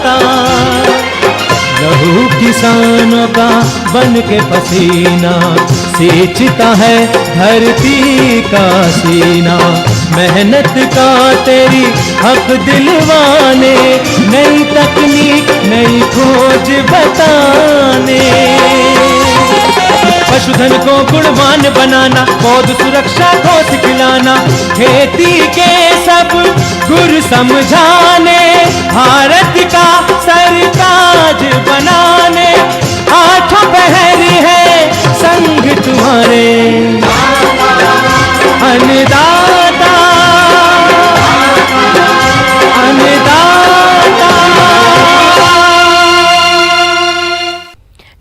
खाता। लहू किसानों का बन के पसीना सींचता है धरती का सीना। मेहनत का तेरी हक दिलवाने, नई तकनीक नई खोज बताने। पशुधन को गुणवान बनाना, पौध सुरक्षा को सिखलाना, खेती के सब गुर समझाने, भारत का सरताज बनाने। आठों पहर है संग तुम्हारे अन्नदाता, अन्नदाता।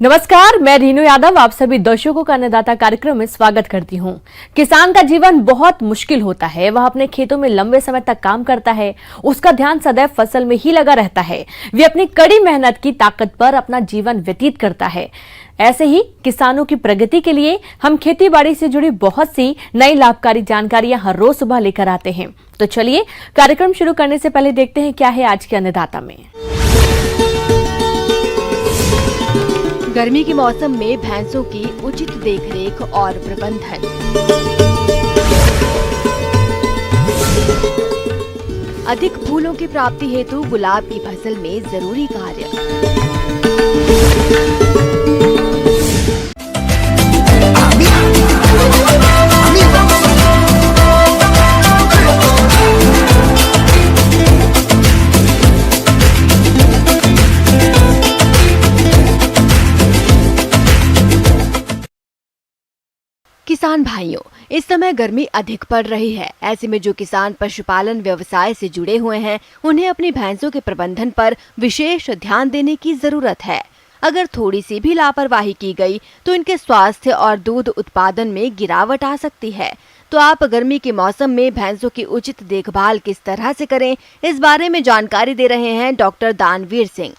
नमस्कार, मैं रीनू यादव आप सभी दर्शकों का अन्नदाता कार्यक्रम में स्वागत करती हूं। किसान का जीवन बहुत मुश्किल होता है। वह अपने खेतों में लंबे समय तक काम करता है, उसका ध्यान सदैव फसल में ही लगा रहता है। वे अपनी कड़ी मेहनत की ताकत पर अपना जीवन व्यतीत करता है। ऐसे ही किसानों की प्रगति के लिए हम खेती बाड़ी से जुड़ी बहुत सी नई लाभकारी जानकारियां हर रोज सुबह लेकर आते हैं। तो चलिए कार्यक्रम शुरू करने से पहले देखते हैं क्या है आज के अन्नदाता में। गर्मी के मौसम में भैंसों की उचित देखरेख और प्रबंधन। अधिक फूलों की प्राप्ति हेतु गुलाब की फसल में जरूरी कार्य। किसान भाइयों, इस समय गर्मी अधिक पड़ रही है। ऐसे में जो किसान पशुपालन व्यवसाय से जुड़े हुए हैं, उन्हें अपनी भैंसों के प्रबंधन पर विशेष ध्यान देने की जरूरत है। अगर थोड़ी सी भी लापरवाही की गई तो इनके स्वास्थ्य और दूध उत्पादन में गिरावट आ सकती है। तो आप गर्मी के मौसम में भैंसों की उचित देखभाल किस तरह से करें, इस बारे में जानकारी दे रहे हैं डॉक्टर दानवीर सिंह।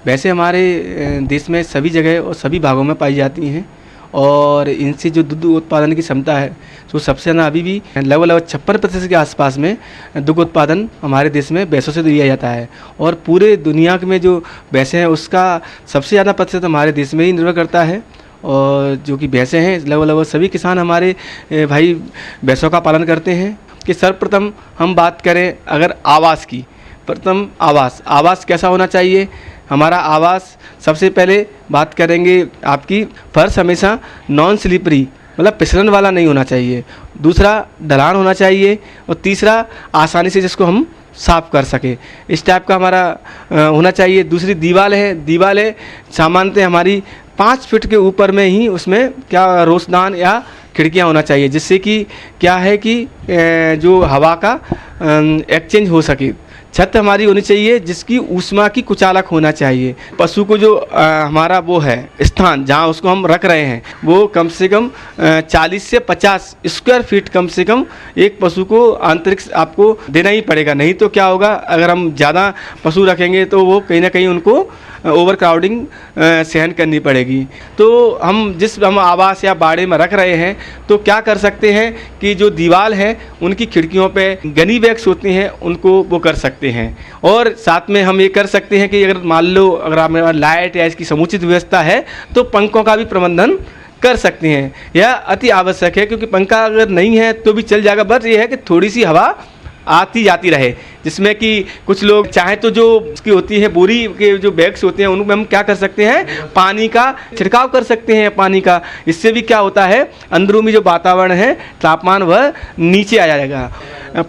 वैसे हमारे देश में सभी जगह और सभी भागों में पाई जाती हैं और इनसे जो दूध उत्पादन की क्षमता है तो सबसे ज़्यादा अभी भी लगभग 56% के आसपास में दुग्ध उत्पादन हमारे देश में भैंसों से दिया जाता है। और पूरे दुनिया में जो भैंसें हैं उसका सबसे ज़्यादा प्रतिशत हमारे देश में ही निर्भर करता है। और जो कि भैंसें हैं लगभग सभी किसान हमारे भाई भैंसों का पालन करते हैं। कि सर्वप्रथम हम बात करें अगर आवास की, प्रथम आवास कैसा होना चाहिए। हमारा आवास सबसे पहले बात करेंगे आपकी फर्श हमेशा नॉन स्लिपरी मतलब फिसलन वाला नहीं होना चाहिए। दूसरा ढलान होना चाहिए और तीसरा आसानी से जिसको हम साफ कर सके इस टाइप का हमारा होना चाहिए। दूसरी दीवार है सामान्यतः हमारी 5 फीट के ऊपर में ही उसमें क्या रोशनदान या खिड़कियां होना चाहिए, जिससे कि क्या है कि जो हवा का एक्सचेंज हो सके। छत हमारी होनी चाहिए जिसकी ऊष्मा की कुचालक होना चाहिए। पशु को जो हमारा वो है स्थान जहाँ उसको हम रख रहे हैं वो कम से कम 40 से 50 स्क्वायर फीट कम से कम एक पशु को अंतरिक्ष आपको देना ही पड़ेगा। नहीं तो क्या होगा, अगर हम ज़्यादा पशु रखेंगे तो वो कहीं ना कहीं उनको ओवर क्राउडिंग सहन करनी पड़ेगी। तो हम आवास या बाड़े में रख रहे हैं तो क्या कर सकते हैं कि जो दीवार है उनकी खिड़कियों पे गनी बैग्स होती हैं उनको वो कर सकते हैं। और साथ में हम ये कर सकते हैं कि अगर मान लो अगर आप लाइट या इसकी समुचित व्यवस्था है तो पंखों का भी प्रबंधन कर सकते हैं। यह अति आवश्यक है क्योंकि पंखा अगर नहीं है तो भी चल जाएगा, बस ये है कि थोड़ी सी हवा आती जाती रहे, जिसमें कि कुछ लोग चाहे तो जो उसकी होती है बोरी के जो बैग्स होते हैं उनमें हम क्या कर सकते हैं, पानी का छिड़काव कर सकते हैं पानी का। इससे भी क्या होता है, अंदरूनी जो वातावरण है तापमान वह नीचे आ जाएगा।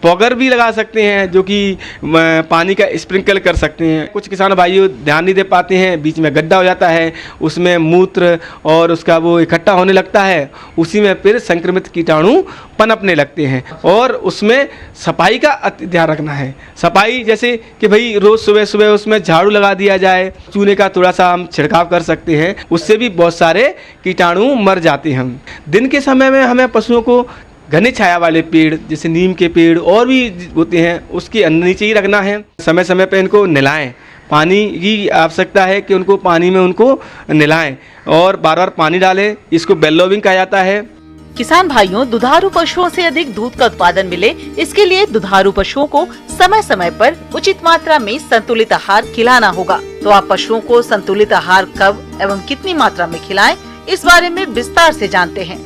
पॉगर भी लगा सकते हैं जो कि पानी का स्प्रिंकल कर सकते हैं। कुछ किसान भाइयों ध्यान नहीं दे पाते हैं, बीच में गड्ढा हो जाता है, उसमें मूत्र और उसका वो इकट्ठा होने लगता है, उसी में फिर संक्रमित कीटाणु पनपने लगते हैं। और उसमें सफाई का अति ध्यान रखना है। सफाई जैसे कि भाई रोज़ सुबह सुबह उसमें झाड़ू लगा दिया जाए, चूने का थोड़ा सा हम छिड़काव कर सकते हैं, उससे भी बहुत सारे कीटाणु मर जाते हैं। दिन के समय में हमें पशुओं को घने छाया वाले पेड़ जैसे नीम के पेड़ और भी होते हैं उसके नीचे ही रखना है। समय समय पर इनको नहलाएं, पानी की आवश्यकता है कि उनको पानी में उनको नहलाएं और बार बार पानी डालें। इसको बेल्लोविंग कहा जाता है। किसान भाइयों, दुधारू पशुओं से अधिक दूध का उत्पादन मिले, इसके लिए दुधारू पशुओं को समय समय पर उचित मात्रा में संतुलित आहार खिलाना होगा। तो आप पशुओं को संतुलित आहार कब एवं कितनी मात्रा में खिलाएं, इस बारे में विस्तार से जानते हैं।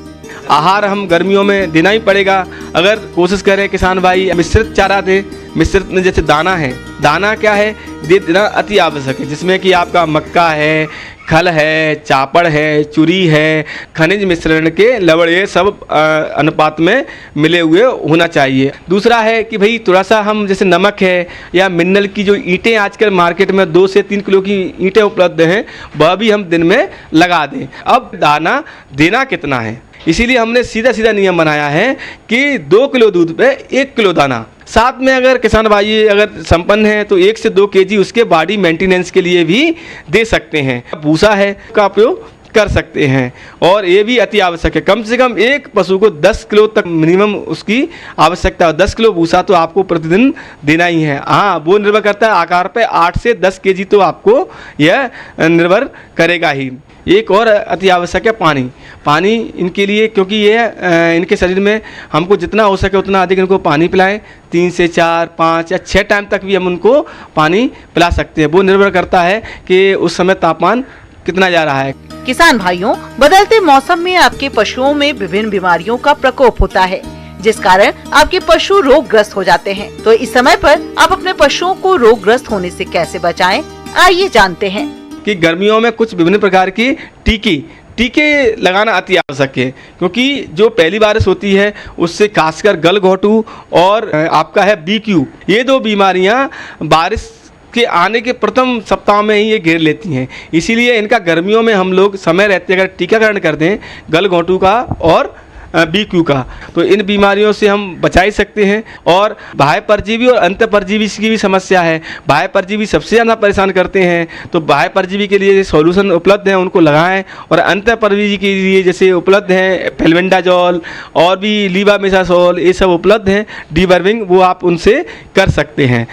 आहार हम गर्मियों में देना ही पड़ेगा। अगर कोशिश करें किसान भाई मिश्रित चारा दे। मिश्रित में जैसे दाना है, दाना क्या है देना अति आवश्यक है, जिसमें कि आपका मक्का है, खल है, चापड़ है, चुरी है, खनिज मिश्रण के लवण, ये सब अनुपात में मिले हुए होना चाहिए। दूसरा है कि भाई थोड़ा सा हम जैसे नमक है या मिनरल की जो ईंटें आजकल मार्केट में 2 से 3 किलो की ईंटें उपलब्ध हैं, वह भी हम दिन में लगा दें। अब दाना देना कितना है, इसीलिए हमने सीधा सीधा नियम बनाया है कि 2 किलो दूध पे 1 किलो दाना। साथ में अगर किसान भाई अगर संपन्न है तो 1 से 2 केजी उसके बॉडी मेंटेनेंस के लिए भी दे सकते हैं। भूसा है का उपयोग कर सकते हैं और ये भी अति आवश्यक है। कम से कम एक पशु को 10 किलो तक मिनिमम उसकी आवश्यकता है। 10 किलो भूसा तो आपको प्रतिदिन देना ही है। हाँ, वो निर्भर करता है आकार पे, 8 से 10 केजी तो आपको यह निर्भर करेगा ही। एक और अति आवश्यक है पानी। पानी इनके लिए, क्योंकि ये इनके शरीर में हमको जितना हो सके उतना अधिक इनको पानी पिलाएं। 3 से 4, 5 या 6 टाइम तक भी हम उनको पानी पिला सकते हैं। वो निर्भर करता है कि उस समय तापमान कितना जा रहा है। किसान भाइयों, बदलते मौसम में आपके पशुओं में विभिन्न बीमारियों का प्रकोप होता है, जिस कारण आपके पशु रोगग्रस्त हो जाते हैं। तो इस समय पर आप अपने पशुओं को रोगग्रस्त होने से कैसे बचाएं, आइए जानते हैं। कि गर्मियों में कुछ विभिन्न प्रकार की टीके लगाना अति आवश्यक है, क्योंकि जो पहली बारिश होती है उससे खासकर गलघोटू और आपका है BQ, ये 2 बीमारियां बारिश के आने के प्रथम सप्ताह में ही ये घेर लेती हैं। इसीलिए इनका गर्मियों में हम लोग समय रहते अगर टीकाकरण कर दें गलघोटू का और BQ का, तो इन बीमारियों से हम बचा ही सकते हैं। और बाह्य परजीवी और अंत परजीवी की भी समस्या है। बाह्य परजीवी सबसे ज़्यादा परेशान करते हैं, तो बाह्य परजीवी के लिए सॉल्यूशन उपलब्ध हैं, उनको लगाएं। और अंत परजीवी के लिए जैसे उपलब्ध हैं फेल्बेंडाजोल और भी लीवामेसासोल, ये सब उपलब्ध हैं। डीवर्मिंग वो आप उनसे कर सकते हैं।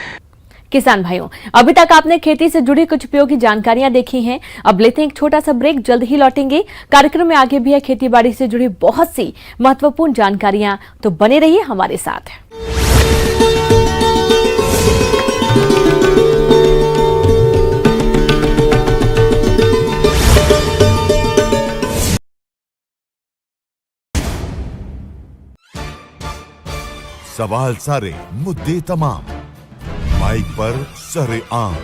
किसान भाइयों, अभी तक आपने खेती से जुड़ी कुछ उपयोगी जानकारियां देखी हैं। अब लेते हैं एक छोटा सा ब्रेक, जल्द ही लौटेंगे। कार्यक्रम में आगे भी है खेती बाड़ी से जुड़ी बहुत सी महत्वपूर्ण जानकारियां, तो बने रहिए हमारे साथ। सवाल सारे, मुद्दे तमाम, माइक पर सरेआम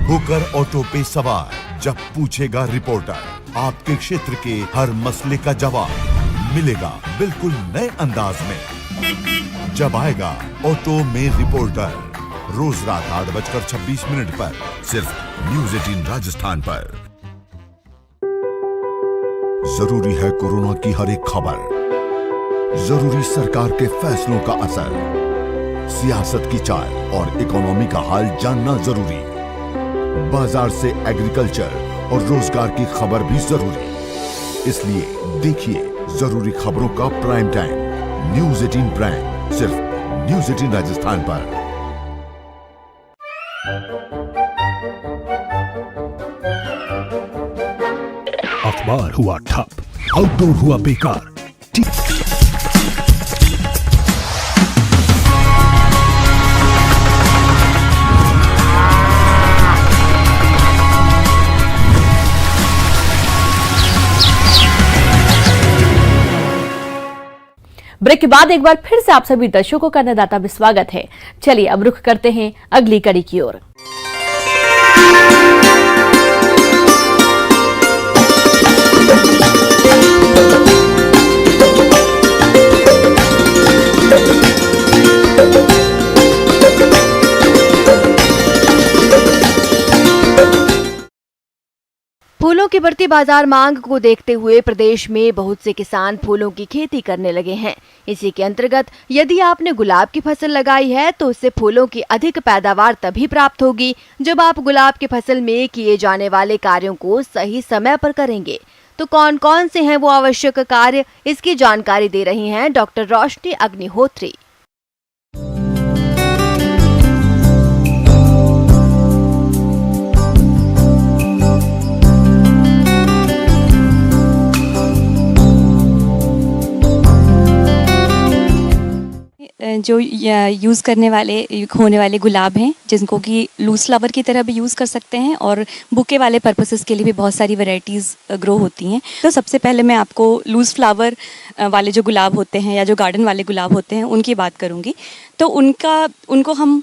होकर ऑटो पे सवार। जब पूछेगा रिपोर्टर आपके क्षेत्र के हर मसले का जवाब मिलेगा बिल्कुल नए अंदाज में। जब आएगा ऑटो में रिपोर्टर, रोज रात 8:26 पर सिर्फ न्यूज़ 18 राजस्थान पर। जरूरी है कोरोना की हर एक खबर, जरूरी सरकार के फैसलों का असर, सियासत की चाल और इकोनॉमी का हाल जानना जरूरी, बाजार से एग्रीकल्चर और रोजगार की खबर भी जरूरी। इसलिए देखिए जरूरी खबरों का प्राइम टाइम न्यूज़ 18 प्राइम, सिर्फ न्यूज़ 18 राजस्थान पर। अखबार हुआ ठप, आउटडोर हुआ बेकार। ब्रेक के बाद एक बार फिर से आप सभी दर्शकों का अन्नदाता में स्वागत है। चलिए अब रुख करते हैं अगली कड़ी की ओर। फूलों की बढ़ती बाजार मांग को देखते हुए प्रदेश में बहुत से किसान फूलों की खेती करने लगे हैं। इसी के अंतर्गत यदि आपने गुलाब की फसल लगाई है तो उससे फूलों की अधिक पैदावार तभी प्राप्त होगी जब आप गुलाब की फसल में किए जाने वाले कार्यों को सही समय पर करेंगे। तो कौन कौन से हैं वो आवश्यक कार्य, इसकी जानकारी दे रही हैं डॉक्टर रोशनी अग्निहोत्री। जो यूज़ करने वाले होने वाले गुलाब हैं, जिनको कि लूज फ्लावर की तरह भी यूज़ कर सकते हैं और बुके वाले पर्पसेस के लिए भी बहुत सारी वैरायटीज़ ग्रो होती हैं। तो सबसे पहले मैं आपको लूज फ्लावर वाले जो गुलाब होते हैं या जो गार्डन वाले गुलाब होते हैं उनकी बात करूँगी। तो उनको हम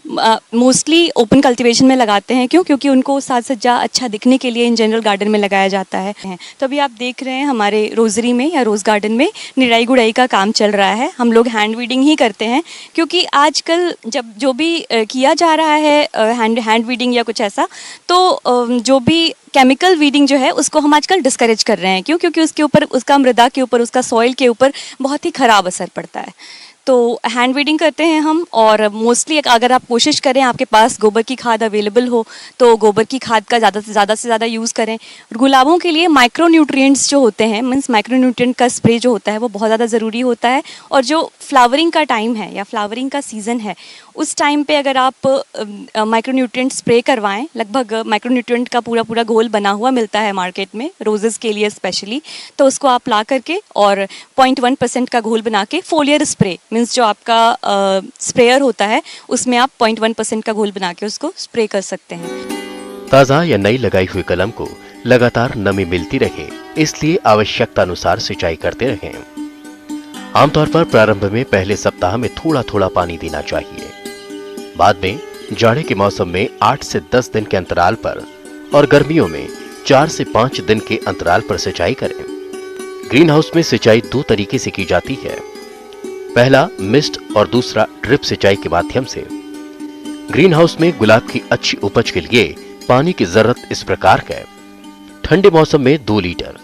मोस्टली ओपन कल्टीवेशन में लगाते हैं। क्यों? क्योंकि उनको साज सज्जा अच्छा दिखने के लिए इन जनरल गार्डन में लगाया जाता है। तो अभी आप देख रहे हैं हमारे रोजरी में या रोज़ गार्डन में निराई गुड़ाई का काम चल रहा है। हम लोग हैंड वीडिंग ही करते हैं, क्योंकि आजकल जब जो भी किया जा रहा है हैंड वीडिंग या कुछ ऐसा, तो जो भी केमिकल वीडिंग जो है उसको हम आजकल डिस्करेज कर रहे हैं। क्यों? क्योंकि उसके ऊपर, उसका मृदा के ऊपर, उसका सॉइल के ऊपर बहुत ही ख़राब असर पड़ता है। तो हैंड वीडिंग करते हैं हम। और मोस्टली अगर आप कोशिश करें, आपके पास गोबर की खाद अवेलेबल हो तो गोबर की खाद का ज़्यादा से ज़्यादा यूज़ करें। गुलाबों के लिए माइक्रो न्यूट्रिएंट्स जो होते हैं, मीन्स माइक्रो न्यूट्रिएंट का स्प्रे जो होता है वो बहुत ज़्यादा ज़रूरी होता है। और जो फ्लावरिंग का टाइम है या फ्लावरिंग का सीज़न है, उस टाइम पे अगर आप माइक्रो न्यूट्रिएंट स्प्रे करवाएं, लगभग माइक्रो न्यूट्रिएंट का पूरा घोल बना हुआ मिलता है मार्केट में, रोजेज़ के लिए स्पेशली, तो उसको आप ला करके और 0.1% का घोल बना के फोलियर स्प्रे, मीन्स जो आपका स्प्रेयर होता है उसमें आप 0.1% का घोल बना के उसको स्प्रे कर सकते हैं। ताज़ा या नई लगाई हुई कलम को लगातार नमी मिलती रहे, इसलिए आवश्यकता अनुसार सिंचाई करते रहें। आमतौर पर प्रारंभ में पहले सप्ताह में थोड़ा थोड़ा पानी देना चाहिए। बाद में जाड़े के मौसम में 8 से 10 दिन के अंतराल पर और गर्मियों में 4 से 5 दिन के अंतराल पर सिंचाई करें। ग्रीन हाउस में सिंचाई 2 तरीके से की जाती है। पहला मिस्ट और दूसरा ड्रिप सिंचाई के माध्यम से। ग्रीन हाउस में गुलाब की अच्छी उपज के लिए पानी की जरूरत इस प्रकार है। ठंडे मौसम में 2 लीटर,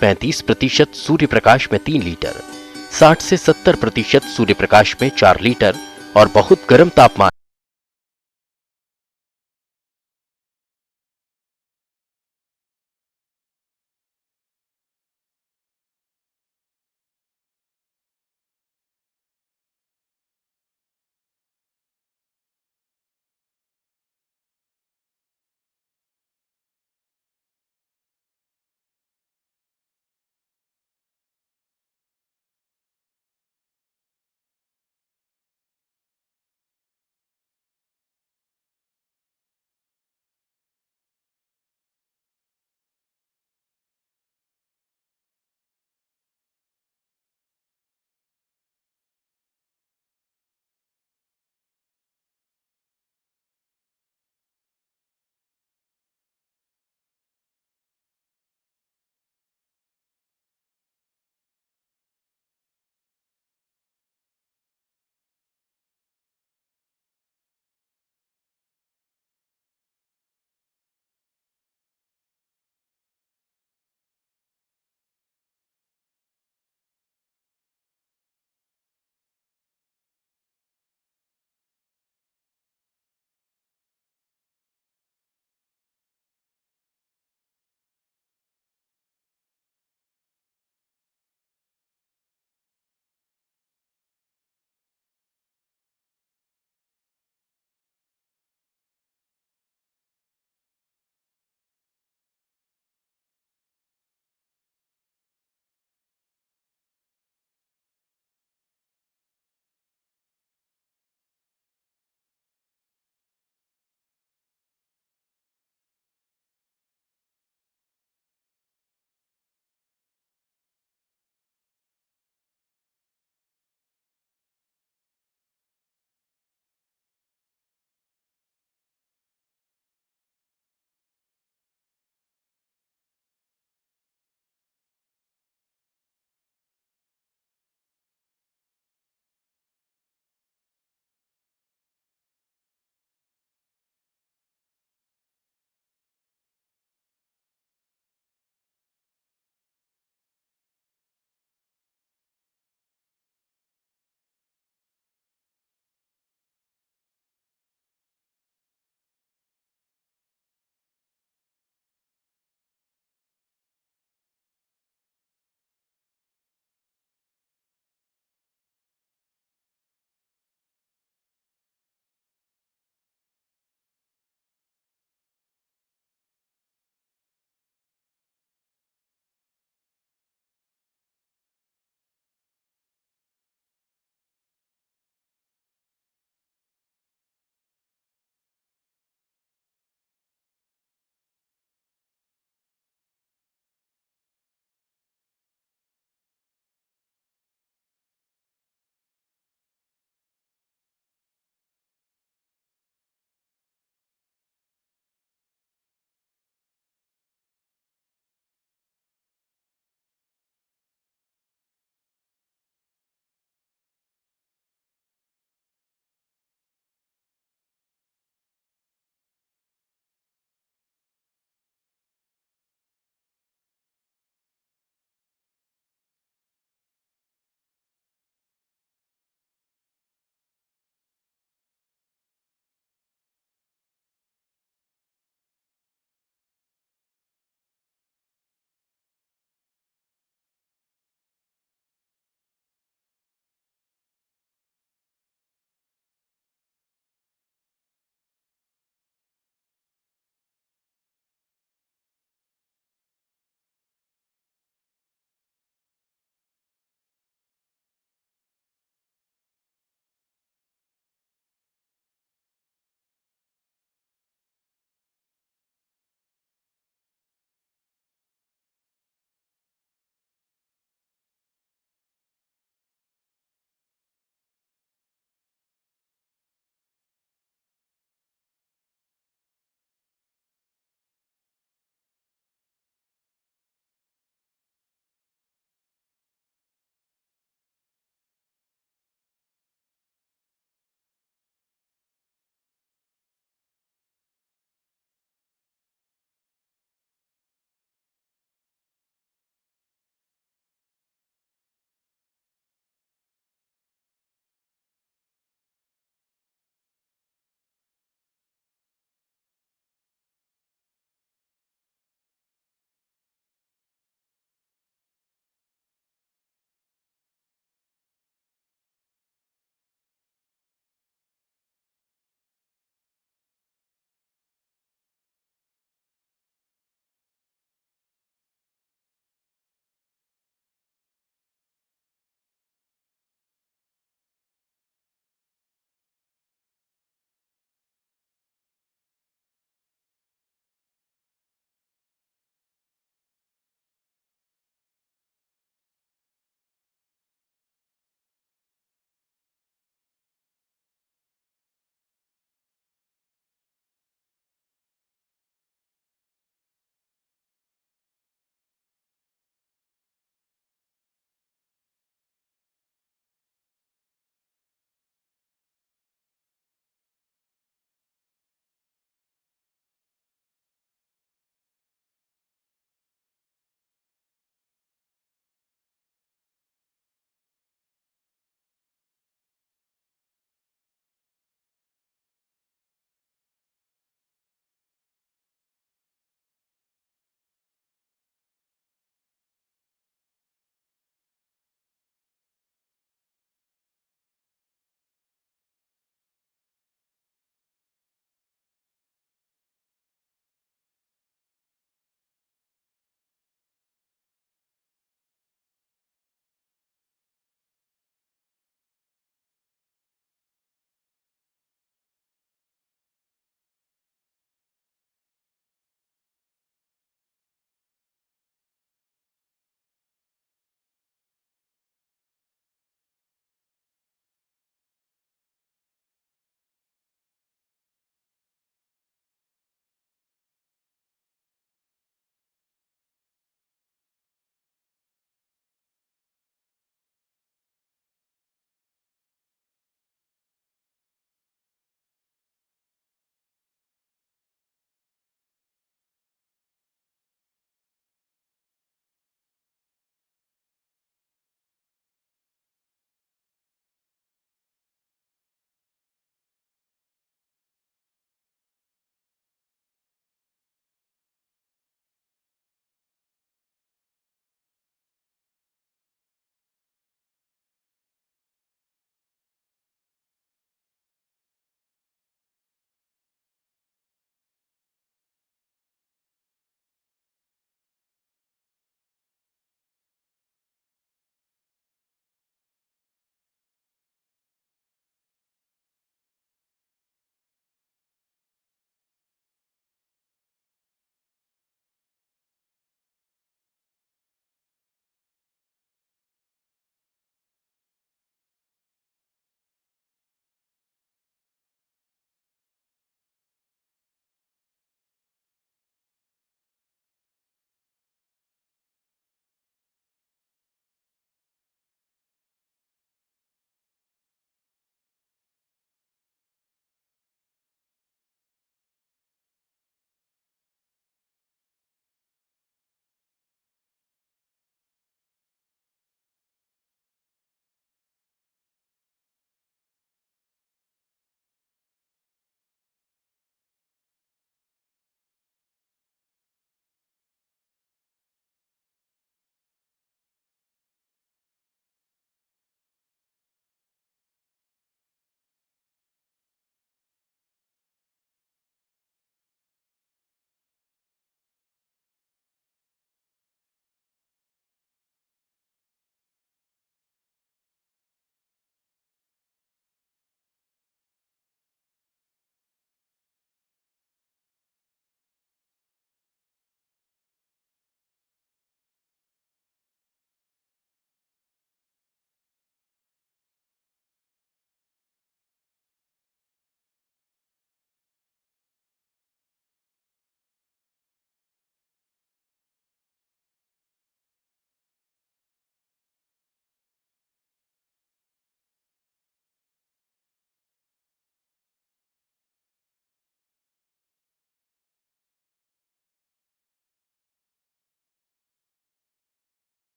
35% सूर्य प्रकाश में 3 लीटर, 60 से 70% सूर्य प्रकाश में 4 लीटर और बहुत गर्म तापमान